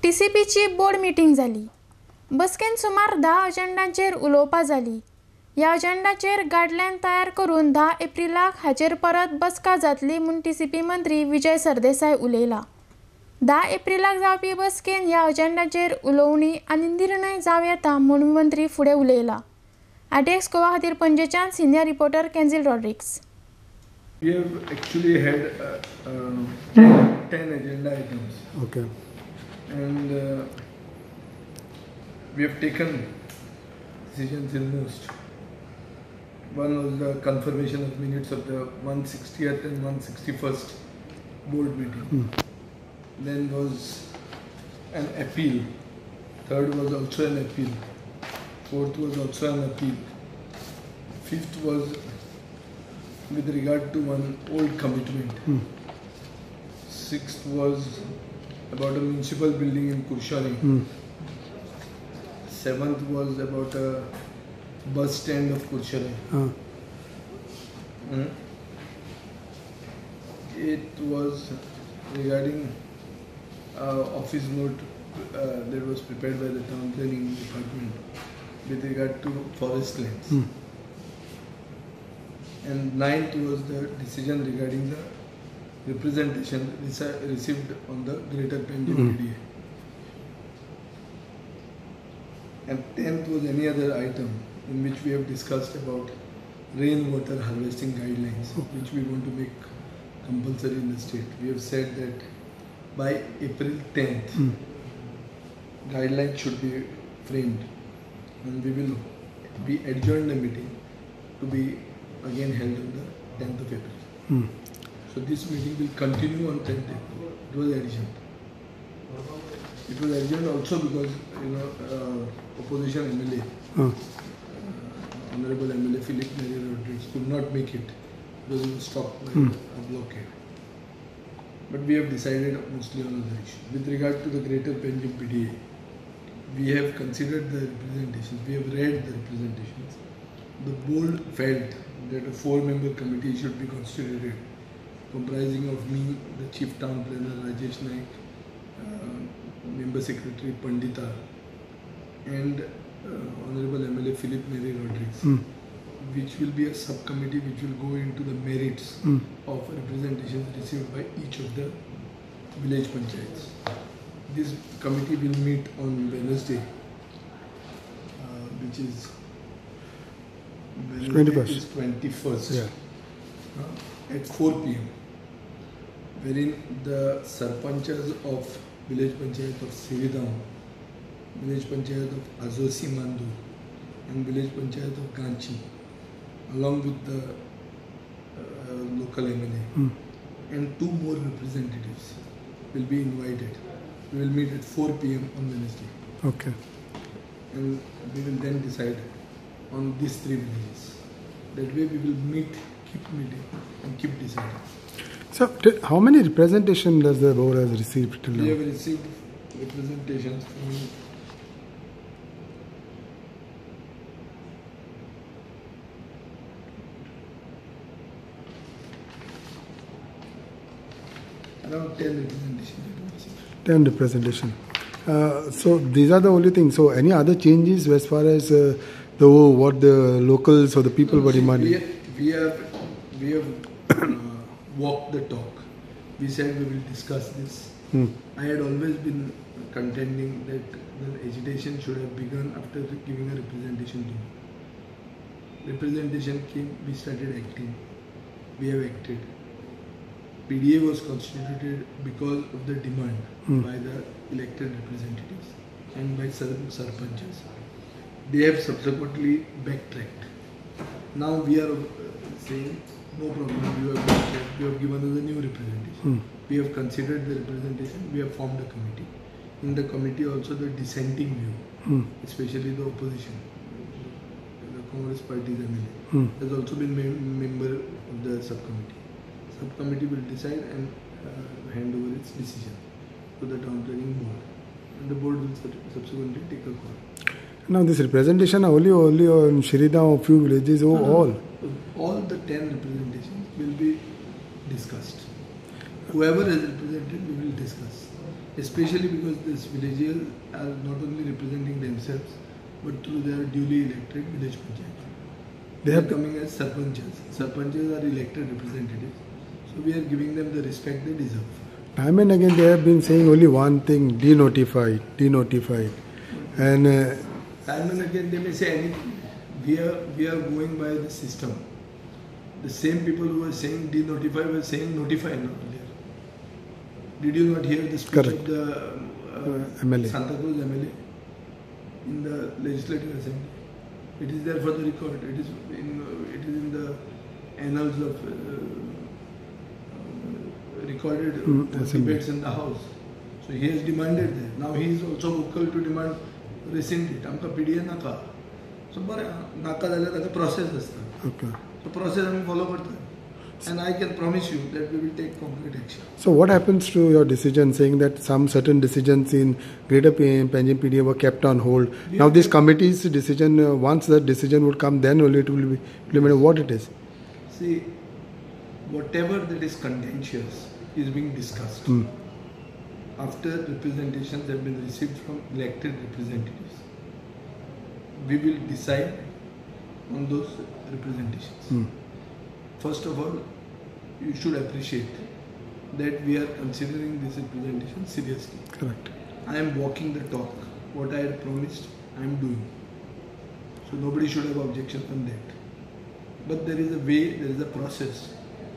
TCPची board meeting जाली. बसकेन सुमार 10 अजेंडांचेर उलोवपां जाली. ह्या अजेंडाचेर गायडलायन तयार करून 10 एप्रिलाक हाचेर परत बसका जातली म्हूण TCP मंत्री विजय सरदेसाय उलयला. 10 एप्रिलाक जावपी बसकेन ह्या अजेंडाचेर उलोवणी आनी निर्णय जावं येता म्हूण मंत्री फुडें उलयला. ITX गोवा खातीर पणजेच्यान senior reporter Kenzil Rodrigues. We have actually had 10 agenda items. Okay. And we have taken decisions in most. One was the confirmation of minutes of the 160th and 161st board meeting. Then was an appeal. Third was also an appeal. Fourth was also an appeal. Fifth was with regard to one old commitment. Sixth was about a municipal building in Kurshani. Seventh was about a bus stand of Kurshani. Eighth was regarding office note that was prepared by the town planning department with regard to forest lands. And ninth was the decision regarding the representation received on the Greater Panjim PDA. And 10th was any other item in which we have discussed about rainwater harvesting guidelines, which we want to make compulsory in the state. We have said that by April 10th, guidelines should be framed, and we will adjourn the meeting to be again held on the 10th of April. So this meeting will continue on 10th April. It was adjourned. It was adjourned also because opposition MLA, Honorable MLA Philip Neri Rodriguez could not make it because he was stopped by a blockade. But we have decided mostly on other issues. With regard to the Greater Panjim PDA, we have considered the representations. We have read the representations. The board felt that a 4-member committee should be constituted, comprising of me, the Chief Town Planner Rajesh Naik, Member Secretary Pandita, and Honorable MLA Philip Neri Rodriguez, which will be a subcommittee which will go into the merits of representations received by each of the village panchayats. This committee will meet on Wednesday, which is 21st, at 4 p.m. wherein the sarpanchas of village panchayat of Sividam, village panchayat of Azosi Mandu, and village panchayat of Ganchi, along with the local MLA, and 2 more representatives will be invited. We will meet at 4 p.m. on Wednesday. Okay. And we will then decide on these 3 villages. That way we will meet, keep meeting and keep deciding. So how many representation does the board has received till now? We have received representations from around 10 representations. 10 representation. So these are the only things. So any other changes as far as what the locals or the people were demanding? We have walked the talk. We said we will discuss this. I had always been contending that the agitation should have begun after giving a representation to me. Representation came, we started acting. We have acted. PDA was constituted because of the demand by the elected representatives and by sarpanchas. They have subsequently backtracked. Now we are saying, no problem, you have given us a new representation. We have considered the representation, we have formed a committee. In the committee also the dissenting view, especially the opposition, the Congress Party's MLA, has also been member of the subcommittee. Subcommittee will decide and hand over its decision to the town planning board, and the board will subsequently take a call. Now this representation only on Shirida or few villages or all? All the 10 representations will be discussed. whoever is represented, we will discuss. Especially because these villagers are not only representing themselves, but through their duly elected village panchayat. They are coming as sarpanchas. Sarpanchas are elected representatives. So we are giving them the respect they deserve. Time and again they have been saying only one thing: denotified, denotified. And time and again they may say anything. We are going by the system. The same people who are saying denotify were saying notify now earlier. Did you not hear the speech Correct. of the MLA. Santa Cruz MLA in the Legislative Assembly? It is there for the record. It is in the annals of recorded debates in the House. So he has demanded that. Now he is also vocal to demand rescind it. आमका PDA नाका. So बरं नाका झालं त्याचा process असतं. okay. So process आम्ही follow करतो. And I can promise you that we will take concrete action. So what happens to your decision saying that some certain decisions in Greater Panjim PDA were kept on hold? Now this committee's decision, once the decision would come, then only it will be implemented. What it is? See, whatever that is contentious is being discussed. After representations have been received from elected representatives, we will decide on those representations. First of all, you should appreciate that we are considering this representation seriously. Correct. I am walking the talk. What I had promised, I am doing. So nobody should have objection on that. But there is a way, there is a process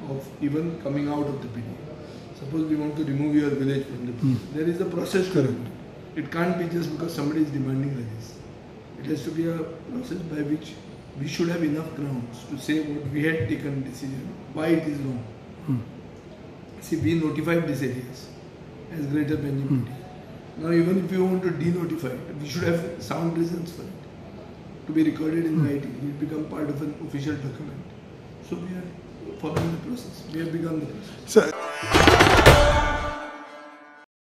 of even coming out of the PDA. Suppose we want to remove your village from the PDA. There is a process to it. It can't be just because somebody is demanding like this. It has to be a process by which we should have enough grounds to say what we had taken decision, why it is wrong. See, we notified these areas as Greater Panjim PDA. Now even if you want to denotify it, we should have sound reasons for it. To be recorded in writing, it become part of an official document. So we are following the process. We have begun the process. So